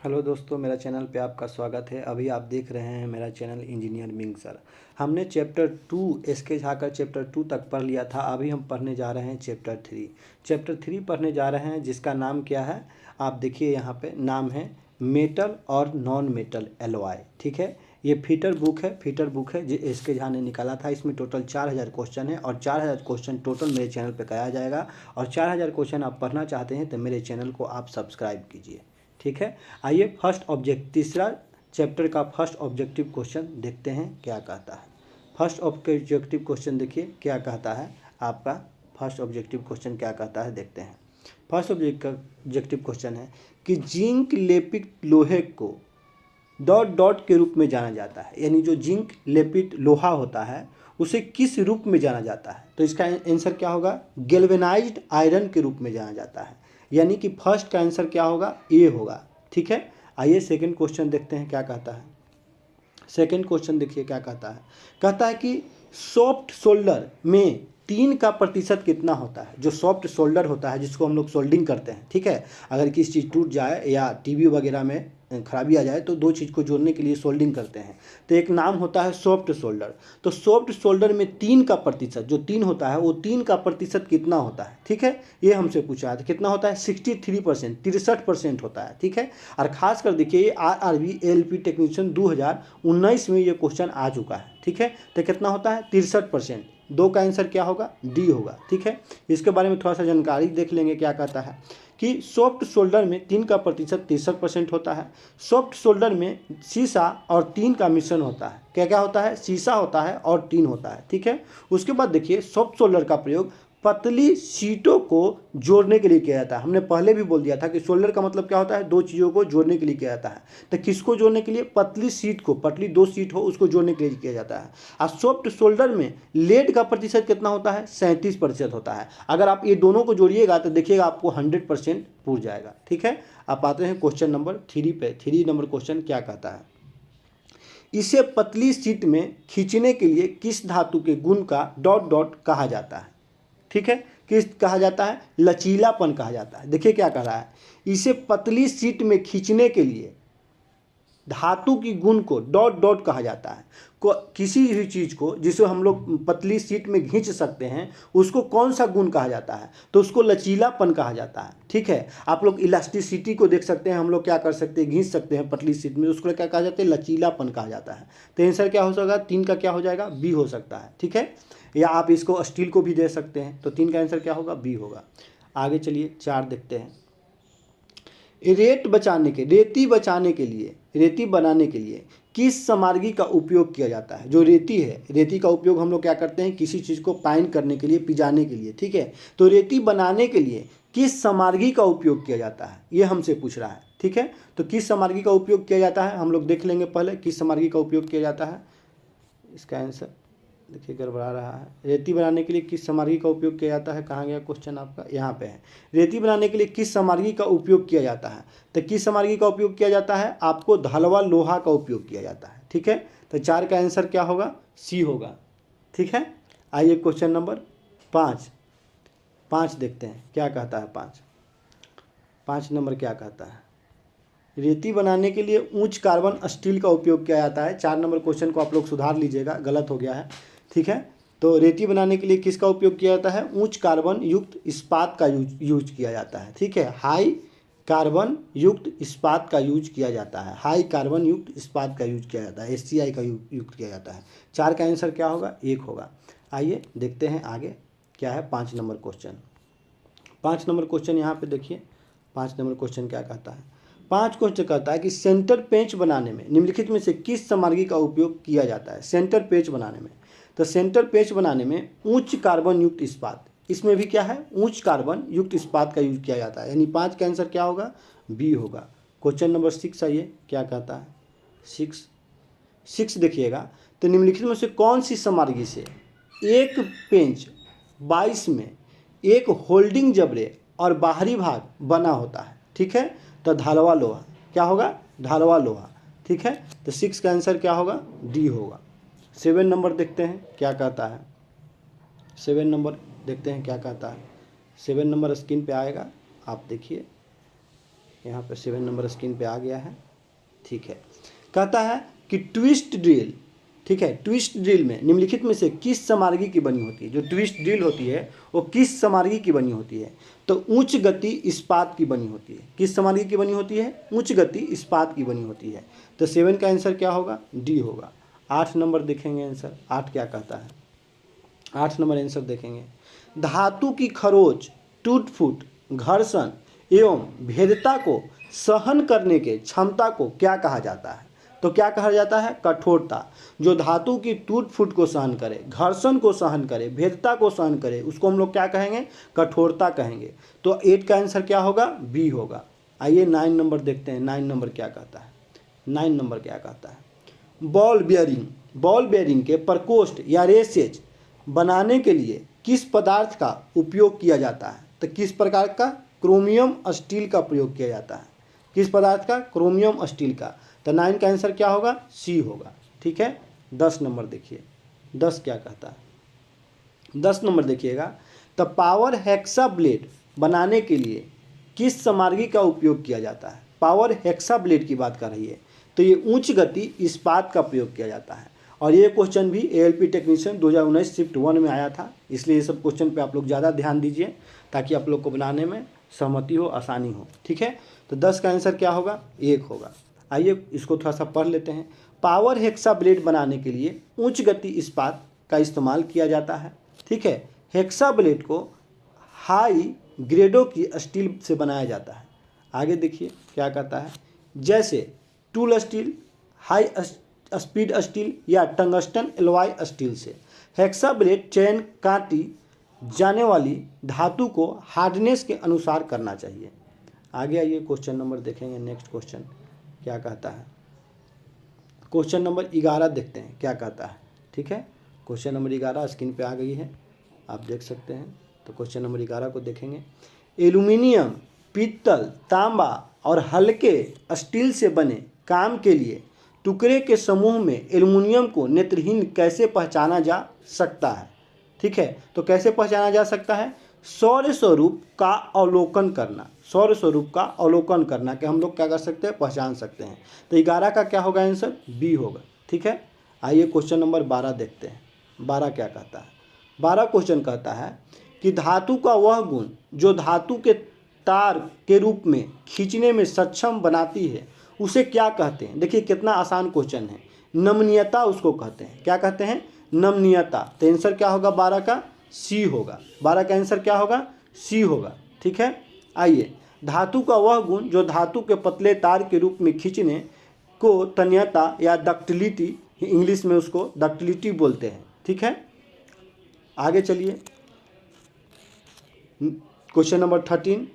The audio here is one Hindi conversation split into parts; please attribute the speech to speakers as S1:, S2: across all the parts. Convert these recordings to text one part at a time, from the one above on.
S1: हेलो दोस्तों, मेरा चैनल पे आपका स्वागत है। अभी आप देख रहे हैं मेरा चैनल इंजीनियर मिंग सर। हमने चैप्टर 2 एसके झा का चैप्टर 2 तक पढ़ लिया था। अभी हम पढ़ने जा रहे हैं चैप्टर 3। चैप्टर 3 पढ़ने जा रहे हैं जिसका नाम क्या है, आप देखिए यहाँ पे नाम है मेटल और नॉन मेटल एलॉय। ठीक है, ये फीटर बुक है जो एसके झा ने निकाला था। इसमें टोटल 4000 क्वेश्चन है और 4000 क्वेश्चन टोटल मेरे चैनल पे कराया जाएगा। और 4000 क्वेश्चन आप पढ़ना चाहते हैं तो मेरे चैनल को आप सब्सक्राइब कीजिए। ठीक है, आइए तीसरा चैप्टर का फर्स्ट ऑब्जेक्टिव क्वेश्चन देखते हैं क्या कहता है। फर्स्ट ऑब्जेक्टिव क्वेश्चन देखिए क्या कहता है आपका। फर्स्ट ऑब्जेक्टिव क्वेश्चन क्या कहता है देखते हैं। फर्स्ट ऑब्जेक्टिव क्वेश्चन है कि जिंक लेपित लोहे को डॉट डॉट के रूप में जाना जाता है, यानी जो जिंक लेपित लोहा होता है उसे किस रूप में जाना जाता है। तो इसका आंसर क्या होगा, गैल्वेनाइज्ड आयरन के रूप में जाना जाता है। यानी कि फर्स्ट का आंसर क्या होगा, ए होगा। ठीक है, आइए सेकंड क्वेश्चन देखते हैं क्या कहता है। सेकंड क्वेश्चन देखिए क्या कहता है कि सॉफ्ट सोल्डर में 3 का प्रतिशत कितना होता है। जो सॉफ्ट सोल्डर होता है जिसको हम लोग सोल्डिंग करते हैं, ठीक है, अगर किसी चीज़ टूट जाए या टीवी वगैरह में खराबी आ जाए तो दो चीज़ को जोड़ने के लिए सोल्डिंग करते हैं। तो एक नाम होता है सॉफ्ट सोल्डर। तो सॉफ्ट सोल्डर में 3 का प्रतिशत, जो 3 होता है वो 3 का प्रतिशत कितना होता है। ठीक है, ये हमसे पूछा है। तो कितना होता है, 63%, 63% होता है। ठीक है, और खास कर देखिए RRB ALP टेक्नीशियन 2019 में ये क्वेश्चन आ चुका है। ठीक है, तो कितना होता है, 63%। दो का आंसर क्या होगा, डी होगा। ठीक है, इसके बारे में थोड़ा सा जानकारी देख लेंगे। क्या कहता है कि सॉफ्ट सोल्डर में 3 का प्रतिशत 63% होता है। सॉफ्ट सोल्डर में शीशा और टीन का मिश्रण होता है। क्या क्या होता है, शीशा होता है और टीन होता है। ठीक है, उसके बाद देखिए सॉफ्ट सोल्डर का प्रयोग पतली शीटों को जोड़ने के लिए किया जाता है। हमने पहले भी बोल दिया था कि सोल्डर का मतलब क्या होता है, दो चीज़ों को जोड़ने के लिए किया जाता है। तो किसको जोड़ने के लिए, पतली शीट को, पतली दो शीट हो उसको जोड़ने के लिए किया जाता है। और सॉफ्ट सोल्डर में लेड का प्रतिशत कितना होता है, 37% होता है। अगर आप ये दोनों को जोड़िएगा तो देखिएगा आपको 100% पूर जाएगा। ठीक है, आप आते हैं क्वेश्चन नंबर 3 पे। 3 नंबर क्वेश्चन क्या कहता है, इसे पतली शीट में खींचने के लिए किस धातु के गुण का डॉट डॉट कहा जाता है। ठीक है, किस कहा जाता है, लचीलापन कहा जाता है। देखिए क्या कह रहा है, इसे पतली शीट में खींचने के लिए धातु की गुण को डॉट डॉट कहा जाता है। किसी भी चीज़ को जिसे हम लोग पतली शीट में खींच सकते हैं उसको कौन सा गुण कहा जाता है, तो उसको लचीलापन कहा जाता है। ठीक है, आप लोग इलास्टिसिटी को देख सकते हैं, हम लोग क्या कर सकते हैं, खींच सकते हैं पतली शीट में, उसको क्या कहा जाता है, लचीलापन कहा जाता है। तो आंसर क्या हो सकता है, 3 का क्या हो जाएगा, बी हो सकता है। ठीक है, या आप इसको स्टील को भी दे सकते हैं। तो 3 का आंसर क्या होगा, बी होगा। आगे चलिए 4 देखते हैं। रेती बनाने के लिए किस सामग्री का उपयोग किया जाता है। जो रेती है, रेती का उपयोग हम लोग क्या करते हैं, किसी चीज़ को पाइन करने के लिए, पिजाने के लिए। ठीक है, तो रेती बनाने के लिए किस सामग्री का उपयोग किया जाता है, ये हमसे पूछ रहा है। ठीक है, तो किस सामग्री का उपयोग किया जाता है हम लोग देख लेंगे पहले, किस सामग्री का उपयोग किया जाता है। इसका आंसर देखिए गड़बड़ा रहा है। रेती बनाने के लिए किस सामग्री का उपयोग किया जाता है, कहाँ गया क्वेश्चन आपका, यहाँ पे है। रेती बनाने के लिए किस सामग्री का उपयोग किया जाता है, तो किस सामग्री का उपयोग किया जाता है, आपको ढलवा लोहा का उपयोग किया जाता है। ठीक है, तो 4 का आंसर क्या होगा, सी होगा। ठीक है, आइए क्वेश्चन नंबर 5 5 देखते हैं क्या कहता है। 5 नंबर क्या कहता है, रेती बनाने के लिए उच्च कार्बन स्टील का उपयोग किया जाता है। 4 नंबर क्वेश्चन को आप लोग सुधार लीजिएगा, गलत हो गया है। ठीक है, तो रेती बनाने के लिए किसका उपयोग किया जाता है, उच्च कार्बन युक्त इस्पात का यूज किया जाता है। ठीक है, हाई कार्बन युक्त इस्पात का यूज किया जाता है। हाई कार्बन युक्त इस्पात का यूज किया जाता है, HCI का युक्त किया जाता है। 4 का आंसर क्या होगा, 1 होगा। आइए देखते हैं आगे क्या है 5 नंबर क्वेश्चन। 5 नंबर क्वेश्चन यहाँ पे देखिए। 5 नंबर क्वेश्चन क्या कहता है, 5 क्वेश्चन कहता है कि सेंटर पेंच बनाने में निम्नलिखित में से किस सामग्री का उपयोग किया जाता है। सेंटर पेंच बनाने में, तो सेंटर पेंच बनाने में उच्च कार्बन युक्त इस्पात, इसमें भी क्या है, उच्च कार्बन युक्त इस्पात का यूज किया जाता है। यानी 5 का आंसर क्या होगा, बी होगा। क्वेश्चन नंबर 6 आइए क्या कहता है। 6 देखिएगा, तो निम्नलिखित में से कौन सी सामग्री से एक पेंच 22 में एक होल्डिंग जबड़े और बाहरी भाग बना होता है। ठीक है, तो ढालवा लोहा क्या होगा, ढालवा लोहा। ठीक है, तो 6 का आंसर क्या होगा, डी होगा। 7 नंबर देखते हैं क्या कहता है। 7 नंबर देखते हैं क्या कहता है। 7 नंबर स्क्रीन पे आएगा, आप देखिए। यहाँ पे 7 नंबर स्क्रीन पे आ गया है। ठीक है, कहता है कि ट्विस्ट ड्रिल, ठीक है, ट्विस्ट ड्रिल में निम्नलिखित में से किस समार्गी की बनी होती है। जो ट्विस्ट ड्रिल होती है वो किस समार्गी की बनी होती है, तो उच्च गति इस्पात की बनी होती है। किस समार्गी की बनी होती है, उच्च गति इस्पात की बनी होती है। तो 7 का आंसर क्या होगा, डी होगा। 8 नंबर देखेंगे आंसर, 8 क्या कहता है, 8 नंबर आंसर देखेंगे, धातु की खरोच, टूट फूट, घर्षण एवं भेदता को सहन करने के क्षमता को क्या कहा जाता है। तो क्या कहा जाता है, कठोरता। जो धातु की टूट फूट को सहन करे, घर्षण को सहन करे, भेदता को सहन करे, उसको हम लोग क्या कहेंगे, कठोरता कहेंगे। तो 8 का आंसर क्या होगा, बी होगा। आइए 9 नंबर देखते हैं, 9 नंबर क्या कहता है। 9 नंबर क्या कहता है, बॉल बेयरिंग, बॉल बेयरिंग के प्रकोष्ठ या रेसेज बनाने के लिए किस पदार्थ का उपयोग किया जाता है। तो किस प्रकार का, क्रोमियम स्टील का प्रयोग किया जाता है। किस पदार्थ का, क्रोमियम स्टील का। तो 9 का आंसर क्या होगा, सी होगा। ठीक है, 10 नंबर देखिए, 10 क्या कहता है। 10 नंबर देखिएगा, तो पावर हेक्सा ब्लेड बनाने के लिए किस समार्गी का उपयोग किया जाता है। पावर हेक्सा ब्लेड की बात कर रही है, तो ये उच्च गति इस्पात का प्रयोग किया जाता है। और ये क्वेश्चन भी एएलपी टेक्नीशियन 2019 शिफ्ट 1 में आया था, इसलिए ये सब क्वेश्चन पे आप लोग ज़्यादा ध्यान दीजिए ताकि आप लोग को बनाने में सहमति हो, आसानी हो। ठीक है, तो 10 का आंसर क्या होगा, 1 होगा। आइए इसको थोड़ा सा पढ़ लेते हैं। पावर हेक्सा ब्लेड बनाने के लिए उच्च गति इस्पात का इस्तेमाल किया जाता है। ठीक है, हेक्सा ब्लेड को हाई ग्रेडों की स्टील से बनाया जाता है। आगे देखिए क्या कहता है, जैसे tool steel, high speed steel या टंगस्टन एलॉय स्टील से। हेक्सा ब्लेड चयन काटी जाने वाली धातु को हार्डनेस के अनुसार करना चाहिए। आगे आइए क्वेश्चन नंबर देखेंगे, नेक्स्ट क्वेश्चन क्या कहता है। क्वेश्चन नंबर 11 देखते हैं क्या कहता है। ठीक है, क्वेश्चन नंबर 11 स्क्रीन पे आ गई है, आप देख सकते हैं। तो क्वेश्चन नंबर 11 को देखेंगे, एल्यूमिनियम, पीतल, तांबा और हल्के स्टील से बने काम के लिए टुकड़े के समूह में एल्युमिनियम को नेत्रहीन कैसे पहचाना जा सकता है। ठीक है, तो कैसे पहचाना जा सकता है, सौर स्वरूप का अवलोकन करना। सौर स्वरूप का अवलोकन करना कि हम लोग क्या कर सकते हैं, पहचान सकते हैं। तो 11 का क्या होगा आंसर, बी होगा। ठीक है, आइए क्वेश्चन नंबर 12 देखते हैं। 12 क्या कहता है, 12 क्वेश्चन कहता है कि धातु का वह गुण जो धातु के तार के रूप में खींचने में सक्षम बनाती है उसे क्या कहते हैं। देखिए कितना आसान क्वेश्चन है, नमनीयता उसको कहते हैं। क्या कहते हैं, नमनीयता। तो आंसर क्या होगा 12 का, सी होगा। 12 का आंसर क्या होगा, सी होगा। ठीक है, आइए, धातु का वह गुण जो धातु के पतले तार के रूप में खींचने को तन्यता या डक्टिलिटी, इंग्लिश में उसको डक्टिलिटी बोलते हैं। ठीक है, आगे चलिए क्वेश्चन नंबर 13,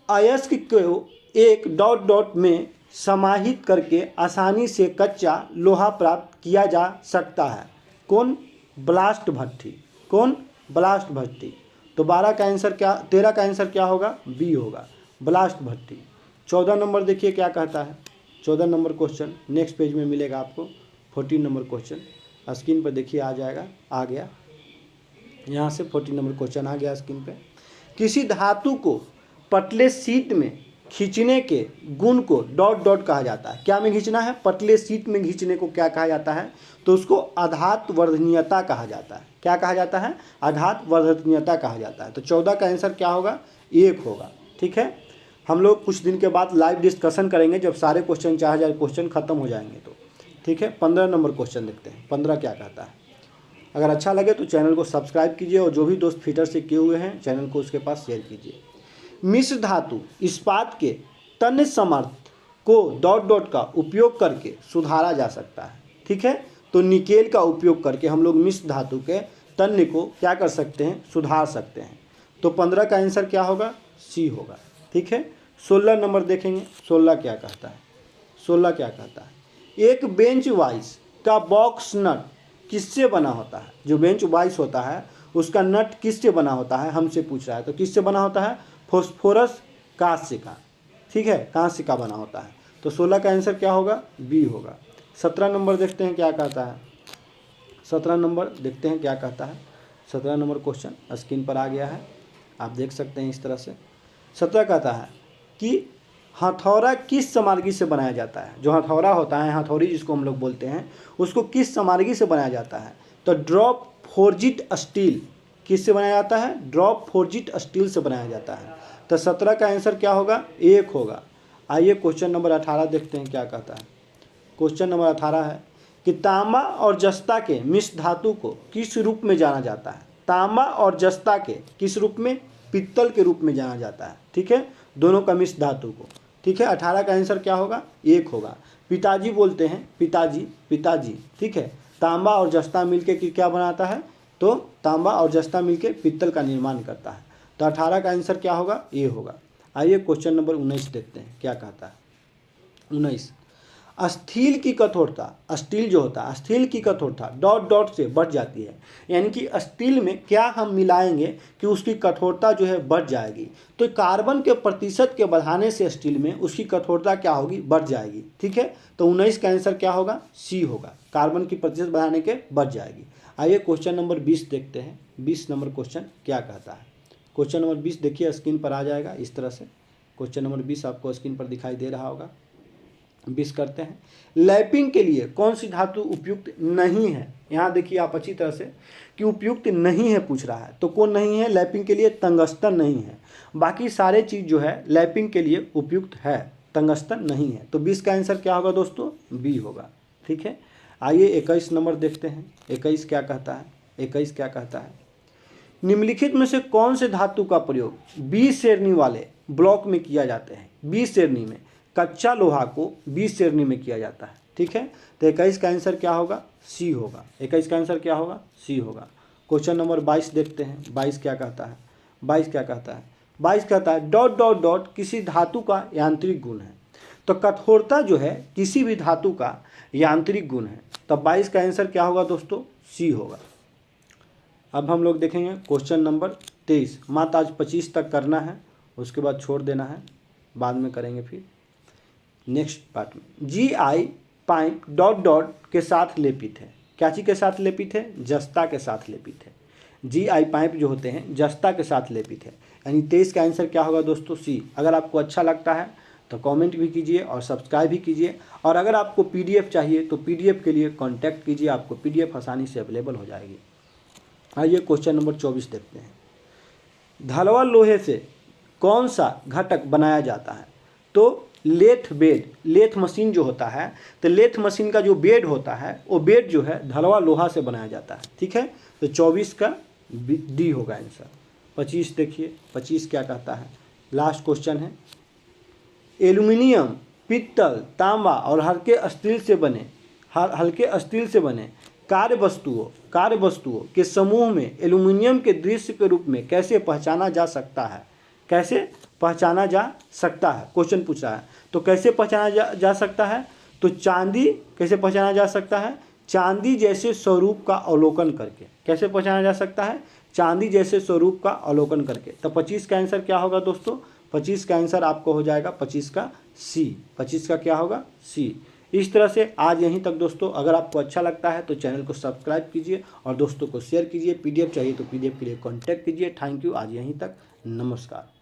S1: अयस्क को एक डॉट डॉट में समाहित करके आसानी से कच्चा लोहा प्राप्त किया जा सकता है। कौन, ब्लास्ट भट्ठी। कौन, ब्लास्ट भट्ठी। तो 12 का आंसर क्या, 13 का आंसर क्या होगा, बी होगा, ब्लास्ट भट्ठी। 14 नंबर देखिए क्या कहता है। 14 नंबर क्वेश्चन नेक्स्ट पेज में मिलेगा आपको। 14 नंबर क्वेश्चन स्क्रीन पर देखिए आ जाएगा, आ गया यहाँ से 14 नंबर क्वेश्चन आ गया स्क्रीन पे। किसी धातु को पतले शीट में खींचने के गुण को डॉट डॉट कहा जाता है। क्या में खींचना है, पतले शीट में खींचने को क्या कहा जाता है, तो उसको आघात वर्धनीयता कहा जाता है। क्या कहा जाता है, आघात वर्धनीयता कहा जाता है। तो 14 का आंसर क्या होगा, 1 होगा। ठीक है, हम लोग कुछ दिन के बाद लाइव डिस्कशन करेंगे जब सारे क्वेश्चन 4000 क्वेश्चन खत्म हो जाएंगे तो। ठीक है, 15 नंबर क्वेश्चन देखते हैं, 15 क्या कहता है। अगर अच्छा लगे तो चैनल को सब्सक्राइब कीजिए और जो भी दोस्त फीटर से किए हुए हैं चैनल को उसके पास शेयर कीजिए। मिश्र धातु इस्पात के तन्य सामर्थ्य को डॉट डॉट का उपयोग करके सुधारा जा सकता है। ठीक है, तो निकेल का उपयोग करके हम लोग मिश्र धातु के तन्य को क्या कर सकते हैं, सुधार सकते हैं। तो 15 का आंसर क्या होगा, सी होगा। ठीक है, 16 नंबर देखेंगे, 16 क्या कहता है। 16 क्या कहता है, एक बेंच वाइस का बॉक्स नट किससे बना होता है। जो बेंच वाइस होता है उसका नट किससे बना होता है, हमसे पूछ रहा है। तो किससे बना होता है, फॉस्फोरस कांस्य का। ठीक है, कांस्य का बना होता है। तो 16 का आंसर क्या होगा, बी होगा। 17 नंबर देखते हैं क्या कहता है। 17 नंबर देखते हैं क्या कहता है। 17 नंबर क्वेश्चन स्क्रीन पर आ गया है, आप देख सकते हैं इस तरह से। 17 कहता है कि हथौड़ा किस सामग्री से बनाया जाता है? जो हथौड़ा होता है, हथौड़ी जिसको हम लोग बोलते हैं, उसको किस सामग्री से बनाया जाता है? तो ड्रॉप फोर्जिट स्टील। किससे बनाया जाता है? ड्रॉप फोर्जिट स्टील से बनाया जाता है। तो 17 का आंसर क्या होगा? 1 होगा। आइए क्वेश्चन नंबर 18 देखते हैं क्या कहता है। क्वेश्चन नंबर 18 है कि तांबा और जस्ता के मिश्र धातु को किस रूप में जाना जाता है? तांबा और जस्ता के किस रूप में? पित्तल के रूप में जाना जाता है। ठीक है, दोनों का मिश्र धातु को। ठीक है, 18 का आंसर क्या होगा? 1 होगा। पिताजी बोलते हैं, पिताजी, पिताजी। ठीक है, तांबा और जस्ता मिलके क्या बनाता है? तो तांबा और जस्ता मिलके पित्तल का निर्माण करता है। तो 18 का आंसर क्या होगा? ए होगा। आइए क्वेश्चन नंबर 19 देखते हैं क्या कहता है। 19, स्टील की कठोरता, स्टील जो होता है, स्टील की कठोरता डॉट डॉट से बढ़ जाती है। यानी कि स्टील में क्या हम मिलाएंगे कि उसकी कठोरता जो है बढ़ जाएगी। तो कार्बन के प्रतिशत के बढ़ाने से स्टील में उसकी कठोरता क्या होगी? बढ़ जाएगी। ठीक है, तो 19 का आंसर क्या होगा? सी होगा। कार्बन की प्रतिशत बढ़ाने के बढ़ जाएगी। आइए क्वेश्चन नंबर 20 देखते हैं। 20 नंबर क्वेश्चन क्या कहता है। क्वेश्चन नंबर 20 देखिए, स्क्रीन पर आ जाएगा इस तरह से। क्वेश्चन नंबर 20 आपको स्क्रीन पर दिखाई दे रहा होगा। 20 करते हैं। लैपिंग के लिए कौन सी धातु उपयुक्त नहीं है? यहाँ देखिए आप अच्छी तरह से कि उपयुक्त नहीं है पूछ रहा है। तो कौन नहीं है लैपिंग के लिए? टंगस्टन नहीं है। बाकी सारे चीज़ जो है लैपिंग के लिए उपयुक्त है, टंगस्टन नहीं है। तो 20 का आंसर क्या होगा दोस्तों? बी होगा। ठीक है, आइए 21 नंबर देखते हैं। 21 क्या कहता है? 21 क्या कहता है? निम्नलिखित में से कौन से धातु का प्रयोग बी श्रेणी वाले ब्लॉक में किया जाते हैं? बी श्रेणी में कच्चा लोहा को बी श्रेणी में किया जाता है। ठीक है, तो 21 का आंसर क्या होगा? सी होगा। 21 का आंसर क्या होगा? सी होगा। क्वेश्चन नंबर 22 देखते हैं। 22 क्या कहता है? 22 क्या कहता है? 22 कहता है डॉट डॉट डॉट किसी धातु का यांत्रिक गुण है। तो कठोरता जो है किसी भी धातु का यांत्रिक गुण है। तो 22 का आंसर क्या होगा दोस्तों? सी होगा। अब हम लोग देखेंगे क्वेश्चन नंबर 23। मात्र आज 25 तक करना है, उसके बाद छोड़ देना है, बाद में करेंगे फिर नेक्स्ट पार्ट में। GI पाइप डॉट डॉट के साथ लेपित है। क्या चीज़ के साथ लेपित है? जस्ता के साथ लेपित है। GI पाइप जो होते हैं जस्ता के साथ लेपित है। यानी 23 का आंसर क्या होगा दोस्तों? सी। अगर आपको अच्छा लगता है तो कमेंट भी कीजिए और सब्सक्राइब भी कीजिए। और अगर आपको PDF चाहिए तो PDF के लिए कांटेक्ट कीजिए, आपको PDF आसानी से अवेलेबल हो जाएगी। आइए क्वेश्चन नंबर 24 देखते हैं। ढलवा लोहे से कौन सा घटक बनाया जाता है? तो लेथ बेड, लेथ मशीन जो होता है, तो लेथ मशीन का जो बेड होता है वो बेड जो है ढलवा लोहा से बनाया जाता है। ठीक है, तो 24 का डी होगा आंसर। 25 देखिए, 25 क्या कहता है? लास्ट क्वेश्चन है। एल्यूमिनियम, पित्तल, तांबा और हल्के स्टील से बने कार्य वस्तुओं के समूह में एल्यूमिनियम के दृश्य के रूप में कैसे पहचाना जा सकता है? कैसे पहचाना जा सकता है? क्वेश्चन पूछ रहा है। तो कैसे पहचाना जा सकता है? तो चांदी कैसे पहचाना जा सकता है? चांदी जैसे स्वरूप का अवलोकन करके। कैसे पहचाना जा सकता है? चांदी जैसे स्वरूप का अवलोकन करके। तो 25 का आंसर क्या होगा दोस्तों? 25 का आंसर आपको हो जाएगा 25 का सी। 25 का क्या होगा? सी। इस तरह से आज यहीं तक दोस्तों। अगर आपको अच्छा लगता है तो चैनल को सब्सक्राइब कीजिए और दोस्तों को शेयर कीजिए। PDF चाहिए तो PDF के लिए कांटेक्ट कीजिए। Thank you. आज यहीं तक। नमस्कार।